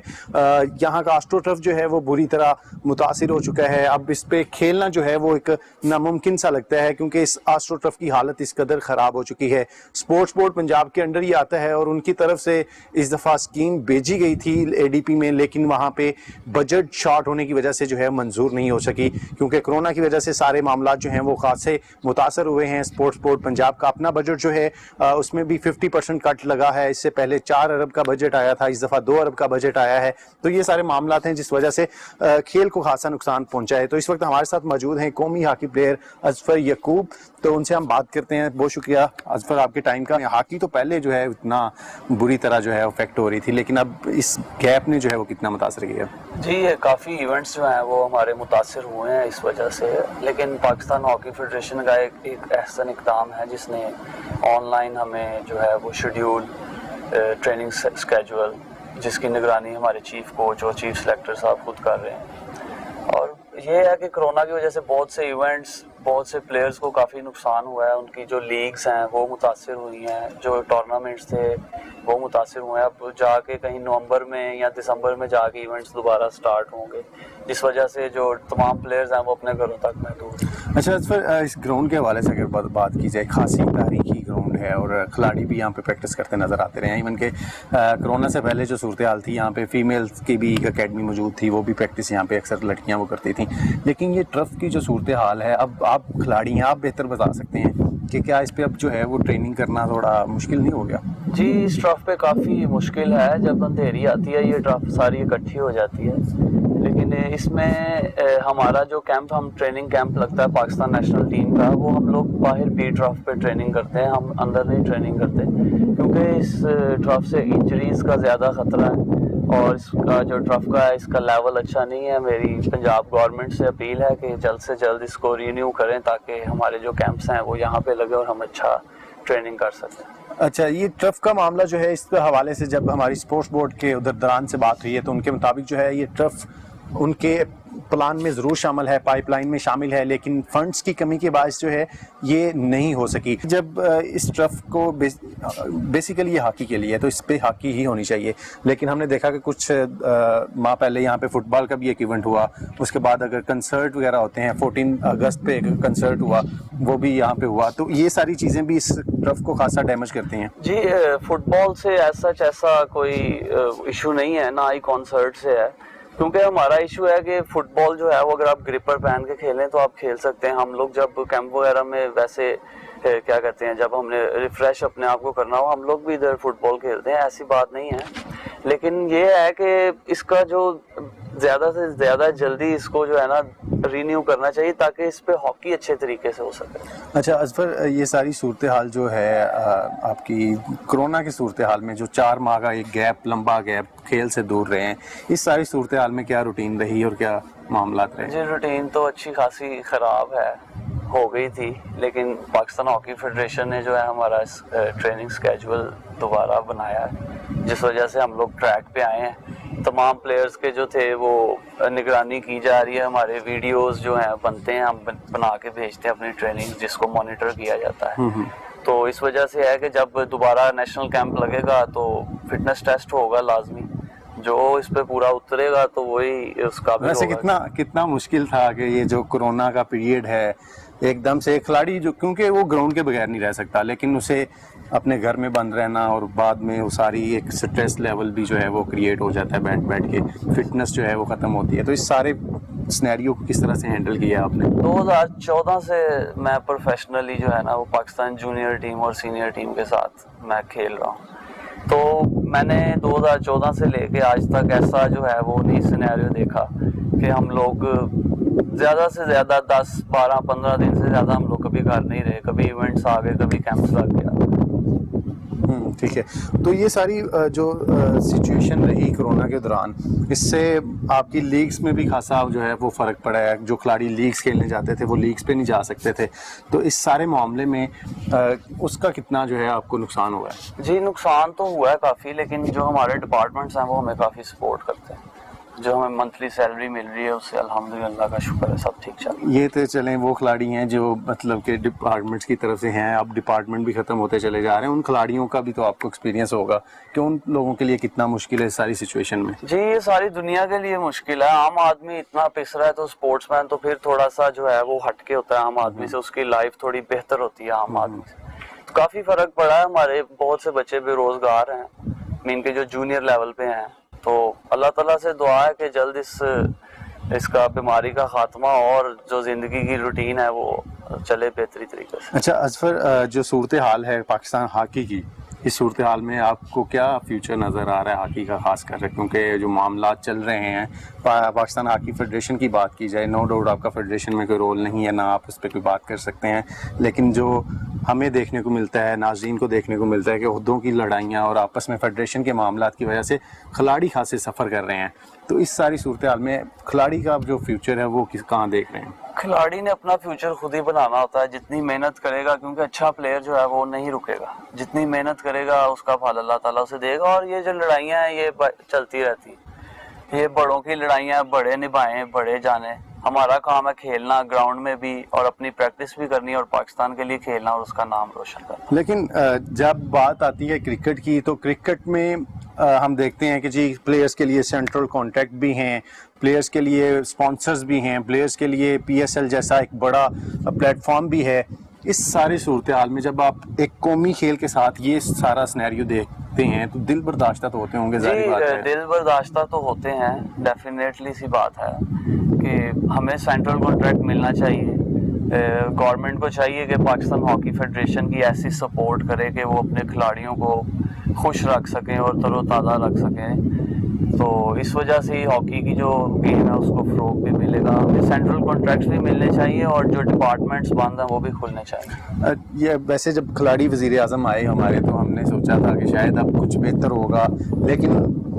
यहाँ का आस्ट्रो टर्फ जो है वो बुरी तरह मुतासिर हो चुका है। अब इस पे खेलना जो है वो एक नामुमकिन सा लगता है क्योंकि इस आस्ट्रो टर्फ की हालत इस कदर ख़राब हो चुकी है। स्पोर्ट्स बोर्ड पंजाब के अंडर ही आता है और उनकी तरफ से इस दफ़ा स्कीम भेजी गई थी ADP में, लेकिन वहाँ पे बजट शॉर्ट होने की वजह से जो है मंजूर नहीं हो सकी क्योंकि कोरोना की वजह से सारे मामला जो हैं वो खासे मुतासर हुए हैं। स्पोर्ट्स बोर्ड पंजाब का अपना बजट जो है उसमें भी 50% कट लगा है। इससे पहले 4 अरब का बजट आया था, इस दफ़ा 2 अरब का बजट आया है। तो ये सारे मामला हैं जिस वजह से खेल को खासा नुकसान पहुंचा है। तो इस वक्त हमारे साथ मौजूद हैं कौमी हॉकी प्लेयर अजफर यकूब, तो उनसे हम बात करते हैं। बहुत शुक्रिया अजफर आपके टाइम का। हॉकी तो पहले जो है इतना बुरी तरह जो है अफेक्ट हो रही थी, लेकिन अब इस गैप ने जो है वो कितना मुतासर किया? जी, ये काफ़ी इवेंट्स जो हैं वो हमारे मुतासर हुए हैं इस वजह से, लेकिन पाकिस्तान हॉकी फेडरेशन का एक ऐसा इक़दाम है जिसने ऑनलाइन हमें जो है वो शेड्यूल, ट्रेनिंग स्केड्यूल, जिसकी निगरानी हमारे चीफ कोच और चीफ सेलेक्टर साहब खुद कर रहे हैं। और ये है कि कोरोना की वजह से बहुत से इवेंट्स, बहुत से प्लेयर्स को काफ़ी नुकसान हुआ है। उनकी जो लीग्स हैं वो मुतासर हुई हैं, जो टूर्नामेंट्स थे वो मुतासर हुए हैं। अब जाके कहीं नवंबर में या दिसंबर में जाके इवेंट्स दोबारा स्टार्ट होंगे, जिस वजह से जो तमाम प्लेयर्स हैं वो अपने घरों तक महदूद हैं। अच्छा अजफर, इस ग्राउंड के हवाले से अगर बात की जाए, खासी तारीखी ग्राउंड है और खिलाड़ी भी यहाँ पे प्रैक्टिस करते नज़र आते रहे हैं। इवन के कोरोना से पहले जो सूरत हाल थी, यहाँ पे फीमेल्स की भी एक अकेडमी मौजूद थी, वो भी प्रैक्टिस यहाँ पे अक्सर लड़कियाँ वो करती थी। लेकिन ये ट्रफ की जो सूरत हाल है, अब आप खिलाड़ी हैं, आप बेहतर बता सकते हैं कि क्या इस पे अब जो है वो ट्रेनिंग करना थोड़ा मुश्किल नहीं हो गया? जी, इस ट्रफ पे काफ़ी मुश्किल है। जब अंधेरी आती है ये ट्रफ सारी इकट्ठी हो जाती है, लेकिन इसमें हमारा जो कैंप, हम ट्रेनिंग कैंप लगता है पाकिस्तान नेशनल टीम का, वो हम लोग बाहर बी ट्रफ पे ट्रेनिंग करते हैं, हम अंदर नहीं ट्रेनिंग करते क्योंकि इस ट्रफ से इंजरीज़ का ज़्यादा ख़तरा है। اور اس کا جو ٹرف کا ہے اس کا لیول اچھا نہیں ہے. میری پنجاب گورنمنٹ سے اپیل ہے کہ جلد سے جلد اس کو رینیو کریں تاکہ ہمارے جو کیمپس ہیں وہ یہاں پہ لگے اور ہم اچھا ٹریننگ کر سکیں. اچھا، یہ ٹرف کا معاملہ جو ہے اس کے حوالے سے جب ہماری اسپورٹس بورڈ کے ادھر دران سے بات ہوئی ہے تو ان کے مطابق جو ہے یہ ٹرف ان کے پلان میں ضرور شامل ہے، پائپ لائن میں شامل ہے، لیکن فنڈز کی کمی کے باعث جو ہے یہ نہیں ہو سکی. جب اس ٹرف کو بیسیکلی یہ ہاکی کے لیے ہے تو اس پہ ہاکی ہی ہونی چاہیے، لیکن ہم نے دیکھا کہ کچھ ماہ پہلے یہاں پہ فٹ بال کا بھی ایک ایونٹ ہوا. اس کے بعد اگر کنسرٹ وغیرہ ہوتے ہیں 14 اگست پہ ایک کنسرٹ ہوا وہ بھی یہاں پہ ہوا، تو یہ ساری چیزیں بھی اس ٹرف کو خاصا ڈیمیج کرتی ہیں. جی فٹ بال سے ایسا کوئی ایشو نہیں ہے، نہ ہی کانسرٹ سے ہے، کیونکہ ہمارا ایشو ہے کہ فٹ بال جو ہے وہ اگر آپ گرپر پہن کے کھیلیں تو آپ کھیل سکتے ہیں. ہم لوگ جب کیمپ وغیرہ میں ویسے کیا کہتے ہیں جب ہم نے ریفریش اپنے آپ کو کرنا ہو ہم لوگ بھی ادھر فٹ بال کھیلتے ہیں، ایسی بات نہیں ہے. لیکن یہ ہے کہ اس کا جو زیادہ سے زیادہ جلدی اس کو جو ہے نا رینیو کرنا چاہیے تاکہ اس پہ ہاکی اچھے طریقے سے ہو سکے. اچھا اظفر، یہ ساری صورتحال جو ہے آپ کی کرونا کی صورتحال میں جو 4 ماہ کا ایک گیپ، لمبا گیپ کھیل سے دور رہے ہیں، اس ساری صورتحال میں کیا روٹین رہی اور کیا معاملات رہے؟ جی روٹین تو اچھی خاصی خراب ہے، ہو گئی تھی، لیکن پاکستان ہاکی فیڈریشن نے جو ہے ہمارا ٹریننگ سکیجول دوبارہ بنایا ہے جس وجہ سے ہم لوگ ٹریک پہ آئے ہیں. تمام پلیئرز کے جو تھے وہ نگرانی کی جا رہی ہے، ہمارے ویڈیوز جو ہیں بنتے ہیں، ہم بنا کے بھیجتے ہیں اپنی ٹریننگ جس کو مانیٹر کیا جاتا ہے. تو اس وجہ سے ہے کہ جب دوبارہ نیشنل کیمپ لگے گا تو فٹنس ٹیسٹ ہوگا لازمی، جو اس پہ پورا اترے گا تو وہی اس کا بھی ویسے ہوگا. کتنا مشکل تھا کہ یہ جو کورونا کا پیریڈ ہے ایک دم سے ایک کھلاڑی جو کیونکہ وہ گراؤنڈ کے بغیر نہیں رہ سکتا، لیکن اسے اپنے گھر میں بند رہنا اور بعد میں وہ ساری ایک سٹریس لیول بھی جو ہے وہ کریٹ ہو جاتا ہے، بیٹھ کے فٹنس جو ہے وہ ختم ہوتی ہے. تو اس سارے سنیریو کو کس طرح سے ہینڈل کیا آپ نے؟ 2014 سے میں پروفیشنلی جو ہے نا وہ پاکستان جونیئر ٹیم اور سینئر ٹیم کے ساتھ میں کھیل رہا ہوں. تو میں نے 2014 سے لے کے آج تک ایسا جو ہے وہ نہیں سنیریو دیکھا کہ ہم لوگ زیادہ سے زیادہ 10 12 15 دن سے زیادہ ہم لوگ کبھی گھر نہیں رہے. کبھی ایونٹس آ گئے، کبھی کیمپس لگ گیا. ٹھیک ہے. تو یہ ساری جو سچویشن رہی کرونا کے دوران، اس سے آپ کی لیگز میں بھی خاصا جو ہے وہ فرق پڑا ہے. جو کھلاڑی لیگز کھیلنے جاتے تھے وہ لیگز پہ نہیں جا سکتے تھے، تو اس سارے معاملے میں اس کا کتنا جو ہے آپ کو نقصان ہوا ہے؟ جی نقصان تو ہوا ہے کافی، لیکن جو ہمارے ڈپارٹمنٹس ہیں وہ ہمیں کافی سپورٹ کرتے ہیں. جو ہمیں منتھلی سیلری مل رہی ہے اس سے الحمدللہ کا شکر ہے، سب ٹھیک چل رہا ہے. یہ تو چلیں وہ کھلاڑی ہیں جو مطلب کہ ڈپارٹمنٹس کی طرف سے ہیں، اب ڈپارٹمنٹ بھی ختم ہوتے چلے جا رہے ہیں. ان کھلاڑیوں کا بھی تو آپ کو ایکسپیرینس ہوگا کہ ان لوگوں کے لیے کتنا مشکل ہے اس ساری سچویشن میں. جی یہ ساری دنیا کے لیے مشکل ہے. عام آدمی اتنا پس رہا ہے تو اسپورٹس مین تو پھر تھوڑا سا جو ہے وہ ہٹ کے ہوتا ہے عام آدمی سے، اس کی لائف تھوڑی بہتر ہوتی ہے عام آدمی سے. تو کافی فرق پڑا ہے. ہمارے بہت سے بچے بے روزگار ہیں، مین کے جو جونیئر لیول پہ ہیں. تو اللہ تعالیٰ سے دعا ہے کہ جلد اس کا بیماری کا خاتمہ اور جو زندگی کی روٹین ہے وہ چلے بہتری طریقے سے. اچھا اظفر، جو صورتحال ہے پاکستان ہاکی کی، اس صورتحال میں آپ کو کیا فیوچر نظر آ رہا ہے ہاکی کا خاص کر؟ کیونکہ جو معاملات چل رہے ہیں پاکستان ہاکی فیڈریشن کی بات کی جائے، نو ڈاؤٹ آپ کا فیڈریشن میں کوئی رول نہیں ہے، نہ آپ اس پہ کوئی بات کر سکتے ہیں، لیکن جو ہمیں دیکھنے کو ملتا ہے، ناظرین کو دیکھنے کو ملتا ہے کہ عہدوں کی لڑائیاں اور آپس میں فیڈریشن کے معاملات کی وجہ سے کھلاڑی خاصے سفر کر رہے ہیں. تو اس ساری صورتحال میں کھلاڑی کا جو فیوچر ہے وہ کہاں دیکھ رہے ہیں؟ کھلاڑی نے اپنا فیوچر خود ہی بنانا ہوتا ہے. جتنی محنت کرے گا، کیونکہ اچھا پلیئر جو ہے وہ نہیں رکے گا، جتنی محنت کرے گا اس کا پھل اللہ تعالیٰ اسے دے گا. اور یہ جو لڑائیاں ہیں یہ چلتی رہتی ہیں، یہ بڑوں کی لڑائیاں، بڑے نبھائیں بڑے جانے. ہمارا کام ہے کھیلنا گراؤنڈ میں بھی اور اپنی پریکٹس بھی کرنی اور پاکستان کے لیے کھیلنا اور اس کا نام روشن کرنا. لیکن جب بات آتی ہے کرکٹ کی تو کرکٹ میں ہم دیکھتے ہیں کہ جی پلیئرز کے لیے سینٹرل کانٹریکٹ بھی ہیں، پلیئرز کے لیے سپانسرز بھی ہیں، پلیئرز کے لیے PSL جیسا ایک بڑا پلیٹ فارم بھی ہے. اس ساری صورتحال میں جب آپ ایک قومی کھیل کے ساتھ یہ سارا سنیریو دیکھتے ہیں تو دل برداشتہ تو ہوتے ہوں گے؟ ظاہر بات ہے دل برداشتہ تو ہوتے ہیں، ڈیفینیٹلی سی بات ہے کہ ہمیں سینٹرل کانٹریکٹ ملنا چاہیے. گورنمنٹ کو چاہیے کہ پاکستان ہاکی فیڈریشن کی ایسی سپورٹ کرے کہ وہ اپنے کھلاڑیوں کو خوش رکھ سکیں اور تر و تازہ رکھ سکیں. تو اس وجہ سے ہی ہاکی کی جو گیم ہے اس کو فروغ بھی ملے گا. ہمیں سینٹرل کانٹریکٹس بھی ملنے چاہیے اور جو ڈپارٹمنٹس بند ہیں وہ بھی کھلنے چاہیے. یہ ویسے جب کھلاڑی وزیر اعظم آئے ہمارے تو ہم نے سوچا تھا کہ شاید اب کچھ بہتر ہوگا، لیکن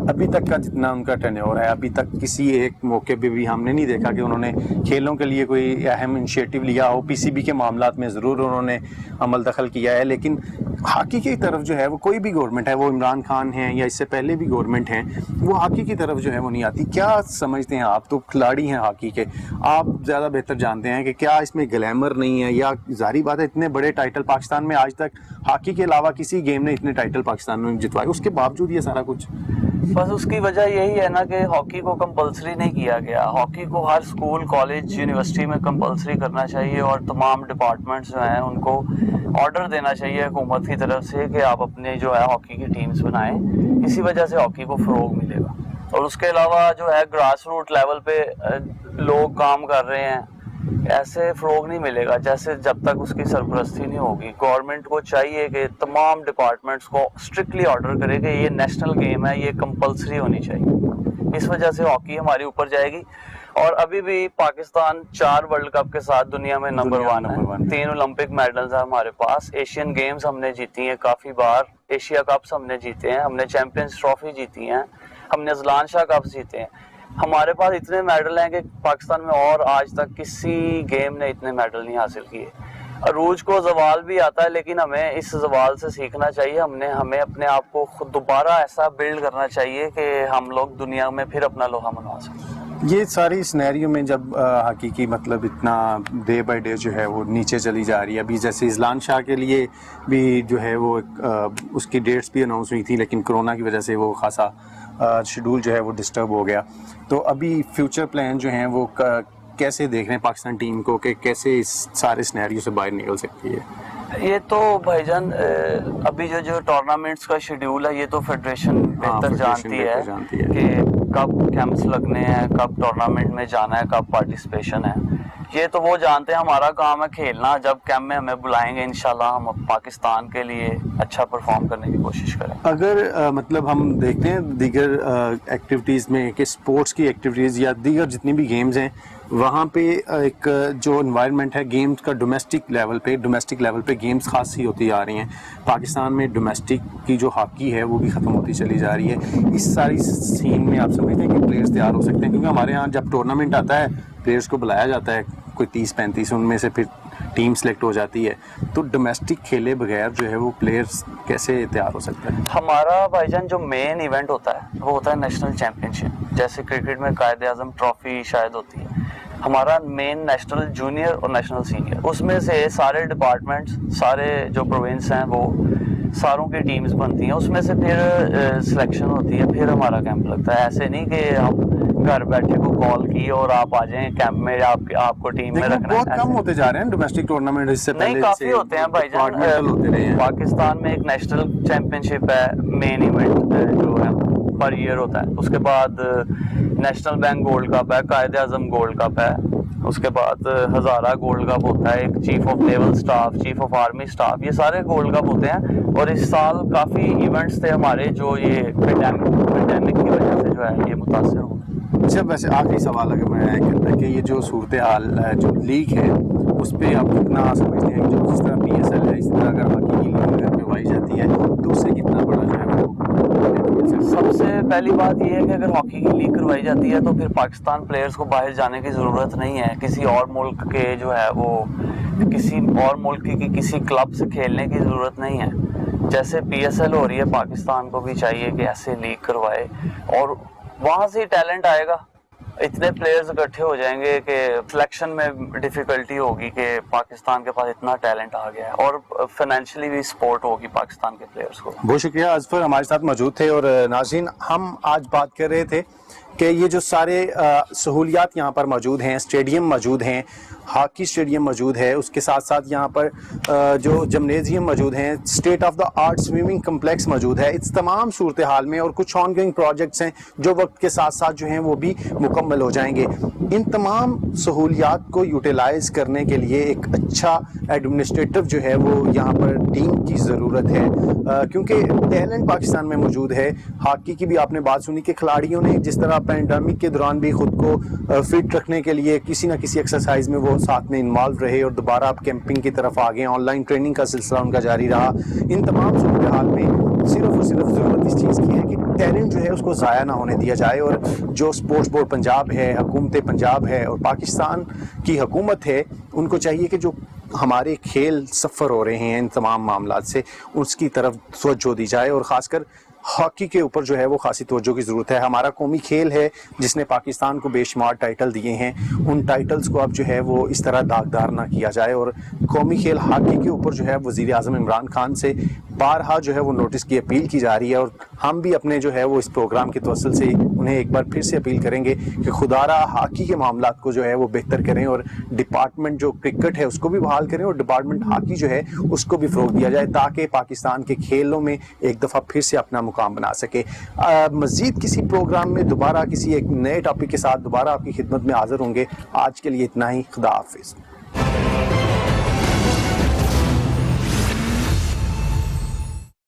अभी तक का जितना उनका टेन्योर है, अभी तक किसी एक मौके पे भी हमने नहीं देखा कि उन्होंने खेलों के लिए कोई अहम इनिशिएटिव लिया हो। पीसीबी के मामलात में ज़रूर उन्होंने अमल दखल किया है, लेकिन हॉकी की तरफ जो है वो कोई भी गवर्नमेंट है, वो इमरान खान हैं या इससे पहले भी गवर्नमेंट हैं, वो हॉकी की तरफ जो है वो नहीं आती। क्या समझते हैं आप, तो खिलाड़ी हैं हॉकी के, आप ज़्यादा बेहतर जानते हैं कि क्या इसमें ग्लैमर नहीं है, या जाहिर बात है इतने बड़े टाइटल पाकिस्तान में आज तक हॉकी के अलावा किसी गेम ने इतने टाइटल पाकिस्तान में जितवाए, उसके बावजूद ये सारा कुछ? बस उसकी वजह यही है ना कि हॉकी को कंपलसरी नहीं किया गया। हॉकी को हर स्कूल, कॉलेज, यूनिवर्सिटी में कंपलसरी करना चाहिए और तमाम डिपार्टमेंट्स जो हैं उनको ऑर्डर देना चाहिए हुकूमत की तरफ से कि आप अपने जो है हॉकी की टीम्स बनाएं। इसी वजह से हॉकी को फ़रोग मिलेगा। और उसके अलावा जो है ग्रास रूट लेवल पे लोग काम कर रहे हैं, ऐसे फ़रोग नहीं मिलेगा जैसे जब तक उसकी सरपरस्ती नहीं होगी। गवर्नमेंट को चाहिए कि तमाम डिपार्टमेंट्स को स्ट्रिक्टली ऑर्डर करे कि ये नेशनल गेम है, ये कंपलसरी होनी चाहिए। इस वजह से हॉकी हमारी ऊपर जाएगी। और अभी भी पाकिस्तान 4 वर्ल्ड कप के साथ दुनिया में नंबर 1 है। 3 ओलंपिक मेडल्स हैं हमारे पास। एशियन गेम्स हमने जीती हैं काफ़ी बार, एशिया कप्स हमने जीते हैं, हमने चैंपियंस ट्रॉफी जीती हैं, हमने अजलान शाह कप्स जीते हैं। हमारे पास इतने मेडल हैं कि पाकिस्तान में और आज तक किसी गेम ने इतने मेडल नहीं हासिल किए। अरूज को जवाल भी आता है, लेकिन हमें इस जवाल से सीखना चाहिए। हमें अपने आप को खुद दोबारा ऐसा बिल्ड करना चाहिए कि हम लोग दुनिया में फिर अपना लोहा मनवा सकें। ये सारी सिनेरियो में जब हॉकी की मतलब इतना डे बाय डे जो है वो नीचे चली जा रही है, अभी जैसे अजलान शाह के लिए भी जो है वो उसकी डेट्स भी अनाउंस हुई थी, लेकिन कोरोना की वजह से वो खासा शेड्यूल जो है वो डिस्टर्ब हो गया। तो अभी फ्यूचर प्लान जो हैं वो कैसे देख रहे हैं पाकिस्तान टीम को कि कैसे इस सारे सिनेरियो से बाहर निकल सकती है? ये तो भाईजान अभी जो टूर्नामेंट्स का शेड्यूल है ये तो फेडरेशन बेहतर जानती है कि कब कैंप्स लगने हैं, कब टूर्नामेंट में जाना है, कब पार्टिसिपेशन है। ये तो वो जानते हैं। हमारा काम है खेलना। जब कैंप में हमें बुलाएंगे इंशाल्लाह हम पाकिस्तान के लिए अच्छा परफॉर्म करने की कोशिश करें। अगर मतलब हम देखते हैं दीगर एक्टिविटीज़ में कि स्पोर्ट्स की एक्टिविटीज़ या दीगर जितनी भी गेम्स हैं, वहाँ पे एक जो इन्वायरमेंट है गेम्स का डोमेस्टिक लेवल पे गेम्स खास ही होती आ रही हैं। पाकिस्तान में डोमेस्टिक की जो हॉकी है वो भी ख़त्म होती चली जा रही है। इस सारी सीन में आप समझते हैं कि प्लेयर्स तैयार हो सकते हैं? क्योंकि हमारे यहाँ जब टूर्नामेंट आता है प्लेयर्स को बुलाया जाता है, कोई 30-35, उनमें से फिर टीम सेलेक्ट हो जाती है। तो डोमेस्टिक खेले बगैर जो है वो प्लेयर्स कैसे तैयार हो सकते हैं? हमारा भाईजान जो मेन इवेंट होता है वो होता है नेशनल चैम्पियनशिप। जैसे क्रिकेट में कायद-ए-आज़म ट्रॉफी शायद होती है, हमारा मेन नेशनल जूनियर और नेशनल सीनियर। उसमें से सारे डिपार्टमेंट्स, सारे जो प्रोविंस हैं वो सारों की टीम्स बनती हैं। उसमें से फिर सिलेक्शन होती है, फिर हमारा कैंप लगता है। ऐसे नहीं कि हम घर बैठे को कॉल की और आप आ जाएं कैंप में, आपको टीम में रखना है। बहुत कम होते जा रहे हैं डोमेस्टिक टूर्नामेंट इससे पहले। नहीं, काफी होते हैं भाईजान। पाकिस्तान में एक नेशनल चैंपियनशिप है, मेन इवेंट जो है पर ईयर होता है। उसके बाद नेशनल बैंक गोल्ड कप है, कायद-ए-आज़म गोल्ड कप है, उसके बाद हज़ारा गोल्ड कप होता है, एक chief of naval staff, chief of army staff, ये सारे गोल्ड कप होते हैं। और इस साल काफ़ी इवेंट्स थे हमारे जो ये पेंडेमिक की वजह से जो है ये मुतासर हो गए। अच्छा, वैसे आखिरी सवाल अगर मैं कहता है कि ये जो सूरत हाल जो लीग है उस पर आप कितना समझते हैं कि जो जिस तरह PSL है इस तरह अगर हॉकी की लीग अगर करवाई जाती है तो उससे कितना बड़ा जो है वो? सबसे पहली बात ये है कि अगर हॉकी की लीग करवाई जाती है तो फिर पाकिस्तान प्लेयर्स को बाहर जाने की ज़रूरत नहीं है। किसी और मुल्क के जो है वो किसी और मुल्क की किसी क्लब से खेलने की ज़रूरत नहीं है। जैसे PSL हो रही है, पाकिस्तान को भी चाहिए कि ऐसे लीग करवाए और वहाँ से टैलेंट आएगा। इतने प्लेयर्स इकट्ठे हो जाएंगे कि सिलेक्शन में डिफ़िकल्टी होगी कि पाकिस्तान के पास इतना टैलेंट आ गया है, और फाइनेंशियली भी सपोर्ट होगी पाकिस्तान के प्लेयर्स को। बहुत शुक्रिया अजफर हमारे साथ मौजूद थे। और नाज़रीन, हम आज बात कर रहे थे कि ये जो सारे सहूलियात यहाँ पर मौजूद हैं, स्टेडियम मौजूद हैं, हॉकी स्टेडियम मौजूद है, उसके साथ साथ यहाँ पर जो जिम्नेजियम मौजूद हैं, state of the art swimming complex मौजूद है। इस तमाम सूरत हाल में और कुछ ऑनगोइंग प्रोजेक्ट्स हैं जो वक्त के साथ साथ जो हैं वो भी मुकम्मल हो जाएंगे। इन तमाम सहूलियात को यूटिलाइज़ करने के लिए एक अच्छा एडमिनिस्ट्रेटिव जो है वो यहाँ पर टीम की ज़रूरत है, क्योंकि टैलेंट पाकिस्तान में मौजूद है। हॉकी की भी आपने बात सुनी कि खिलाड़ियों ने जिस तरह पैंडेमिक के दौरान भी खुद को फिट रखने के लिए किसी न किसी एक्सरसाइज में वो साथ में इन्वॉल्व रहे और दोबारा आप कैंपिंग की तरफ आ गए, ऑनलाइन ट्रेनिंग का सिलसिला उनका जारी रहा। इन तमाम सूरत हाल में صرف اور صرف ضرورت اس چیز کی ہے کہ ٹیلنٹ جو ہے اس کو ضائع نہ ہونے دیا جائے, اور جو اسپورٹس بورڈ پنجاب ہے, حکومت پنجاب ہے اور پاکستان کی حکومت ہے, ان کو چاہیے کہ جو ہمارے کھیل سفر ہو رہے ہیں ان تمام معاملات سے, اس کی طرف توجہ دی جائے, اور خاص کر ہاکی کے اوپر جو ہے وہ خاصی توجہ کی ضرورت ہے. ہمارا قومی کھیل ہے جس نے پاکستان کو بے شمار ٹائٹل دیے ہیں, ان ٹائٹلز کو اب جو ہے وہ اس طرح داغدار نہ کیا جائے, اور قومی کھیل ہاکی کے اوپر جو ہے وزیر اعظم عمران خان سے بارہا جو ہے وہ نوٹس کی اپیل کی جا رہی ہے, اور ہم بھی اپنے جو ہے وہ اس پروگرام کے توسل سے انہیں ایک بار پھر سے اپیل کریں گے کہ خدارہ ہاکی کے معاملات کو جو ہے وہ بہتر کریں, اور ڈپارٹمنٹ جو کرکٹ ہے اس کو بھی بحال کریں, اور ڈپارٹمنٹ ہاکی جو ہے اس کو بھی فروغ دیا جائے, تاکہ پاکستان کے کھیلوں میں ایک دفعہ پھر سے اپنا مقام بنا سکے. مزید کسی پروگرام میں دوبارہ کسی ایک نئے ٹاپک کے ساتھ دوبارہ آپ کی خدمت میں حاضر ہوں گے. آج کے لیے اتنا ہی. خدا حافظ.